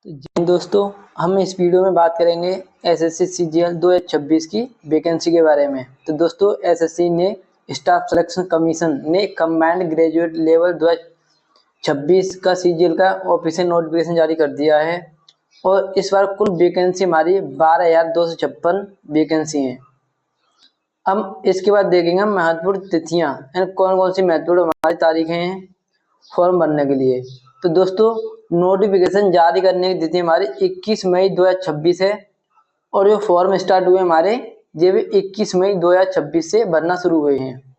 जी दोस्तों, हम इस वीडियो में बात करेंगे एसएससी सीजीएल 2026 की वैकेंसी के बारे में। तो दोस्तों, एसएससी ने स्टाफ सिलेक्शन कमीशन ने कंबाइंड ग्रेजुएट लेवल 2026 का सीजीएल का ऑफिशियल नोटिफिकेशन जारी कर दिया है और इस बार कुल वैकेंसी हमारी 12,256 वैकेंसी है। हम इसके बाद देखेंगे महत्वपूर्ण तिथियां यानी कौन कौन सी महत्वपूर्ण हमारी तारीखें हैं फॉर्म भरने के लिए। तो दोस्तों, नोटिफिकेशन जारी करने की तिथि हमारी 21 मई 2026 है और जो फॉर्म स्टार्ट हुए हमारे ये भी 21 मई 2026 से भरना शुरू हुए हैं।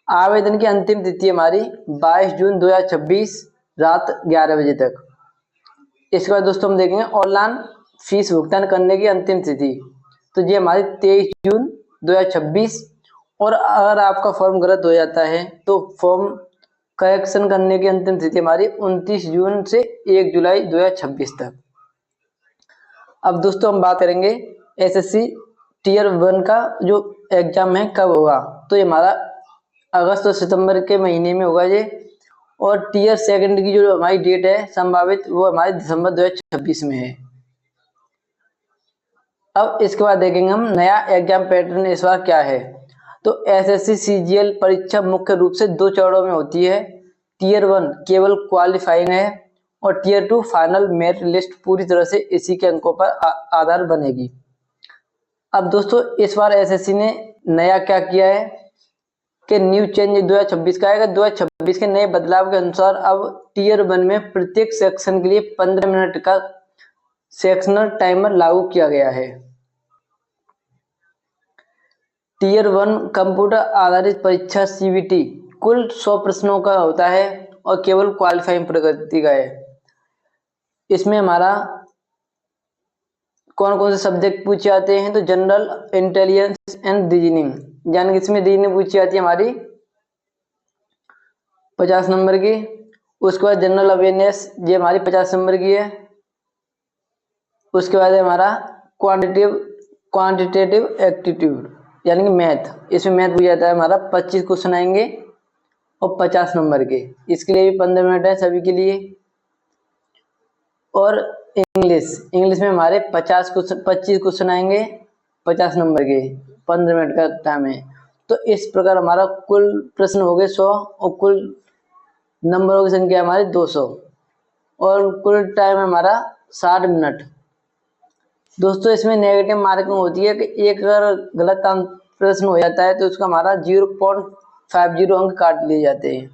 आवेदन की अंतिम तिथि हमारी 22 जून 2026 रात 11 बजे तक। इसके बाद दोस्तों हम देखेंगे ऑनलाइन फीस भुगतान करने की अंतिम तिथि, तो ये हमारी 23 जून 2026 और अगर आपका फॉर्म गलत हो जाता है तो फॉर्म करेक्शन करने की अंतिम तिथि हमारी 29 जून से 1 जुलाई 2026 तक। अब दोस्तों हम बात करेंगे एसएससी टीयर 1 का जो एग्जाम है कब होगा। तो ये हमारा अगस्त और सितंबर के महीने में होगा ये, और टीयर 2 की जो हमारी डेट है संभावित वो हमारी दिसंबर 2026 में है। अब इसके बाद देखेंगे हम नया एग्जाम पैटर्न इस बार क्या है। तो एसएससी सीजीएल परीक्षा मुख्य रूप से 2 चरणों में होती है। टीयर 1 केवल क्वालिफाइंग है और टीयर 2 फाइनल मेरिट लिस्ट पूरी तरह से इसी के अंकों पर आधार बनेगी। अब दोस्तों इस बार एसएससी ने नया क्या किया है कि न्यू चेंज 2026 का आएगा। 2026 के नए बदलाव के अनुसार अब टीयर 1 में प्रत्येक सेक्शन के लिए 15 मिनट का सेक्शनल टाइमर लागू किया गया है। टीयर 1 कंप्यूटर आधारित परीक्षा सीबीटी कुल 100 प्रश्नों का होता है और केवल क्वालिफाइंग प्रगति का है। इसमें हमारा कौन कौन से सब्जेक्ट पूछे जाते हैं, तो जनरल इंटेलिजेंस एंड रीजनिंग, यानी इसमें रीजनिंग पूछी जाती है हमारी 50 नंबर की। उसके बाद जनरल अवेयरनेस ये हमारी 50 नंबर की है। उसके बाद है हमारा क्वांटिटेटिव एप्टीट्यूड यानी कि मैथ, इसमें मैथ पूछा जाता है हमारा 25 क्वेश्चन आएंगे और 50 नंबर के। इसके लिए भी 15 मिनट है सभी के लिए। और इंग्लिश में हमारे 25 क्वेश्चन आएंगे 50 नंबर के, 15 मिनट का टाइम है। तो इस प्रकार हमारा कुल प्रश्न हो गए 100 और कुल नंबरों की संख्या हमारी 200 और कुल टाइम हमारा 60 मिनट। दोस्तों इसमें नेगेटिव मार्किंग होती है कि एक अगर गलत प्रश्न हो जाता है तो उसका हमारा 0.50 अंक काट लिए जाते हैं।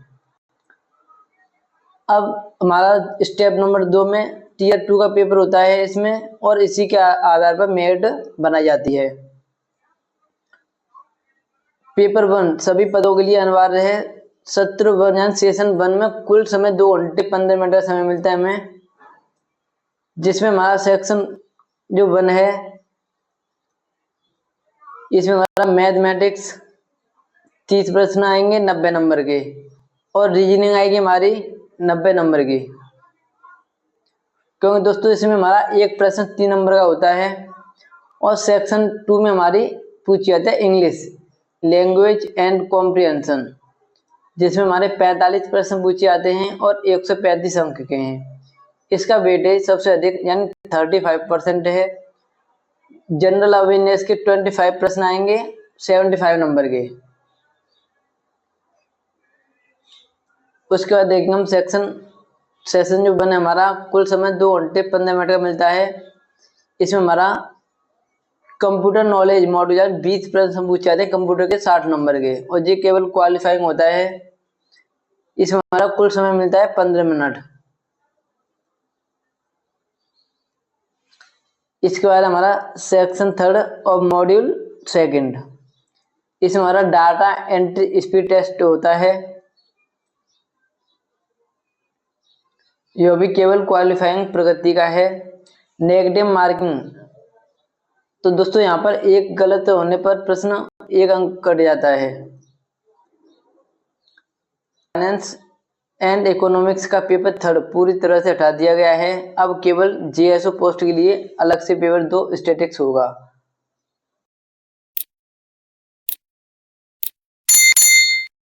अब हमारा स्टेप नंबर 2 में टीयर 2 का पेपर होता है इसमें, और इसी के आधार पर मेरिट बनाई जाती है। पेपर 1 सभी पदों के लिए अनिवार्य है। सत्र 1 यानी सेशन 1 में कुल समय 2 घंटे 15 मिनट का समय मिलता है हमें, जिसमें हमारा सेक्शन जो 1 है इसमें हमारा मैथमेटिक्स 30 प्रश्न आएंगे 90 नंबर के, और रीजनिंग आएगी हमारी 90 नंबर की, क्योंकि दोस्तों इसमें हमारा एक प्रश्न 3 नंबर का होता है। और सेक्शन 2 में हमारी पूछी जाती है इंग्लिश लैंग्वेज एंड कॉम्प्रिहेंशन, जिसमें हमारे 45 प्रश्न पूछे जाते हैं और 135 अंक के हैं। इसका वेटेज सबसे अधिक यानी 35% है। जनरल अवेयरनेस के 25 प्रश्न आएंगे 75 नंबर के। उसके बाद देखेंगे हम सेशन जो बने हमारा कुल समय 2 घंटे 15 मिनट का मिलता है। इसमें हमारा कंप्यूटर नॉलेज मॉड्यूल 20 प्रश्न पूछे जाते हैं कंप्यूटर के 60 नंबर के, और ये केवल क्वालिफाइंग होता है। इसमें हमारा कुल समय मिलता है 15 मिनट। इसके बाद हमारा सेक्शन 3 और मॉड्यूल 2, इसमें हमारा डाटा एंट्री स्पीड टेस्ट होता है, यह भी केवल क्वालिफाइंग प्रगति का है। नेगेटिव मार्किंग, तो दोस्तों यहाँ पर एक गलत होने पर प्रश्न 1 अंक कट जाता है। फाइनेंस एंड इकोनॉमिक्स का पेपर 3 पूरी तरह से हटा दिया गया है। अब केवल जेएसओ पोस्ट के लिए अलग से पेपर 2 स्टैटिक्स होगा।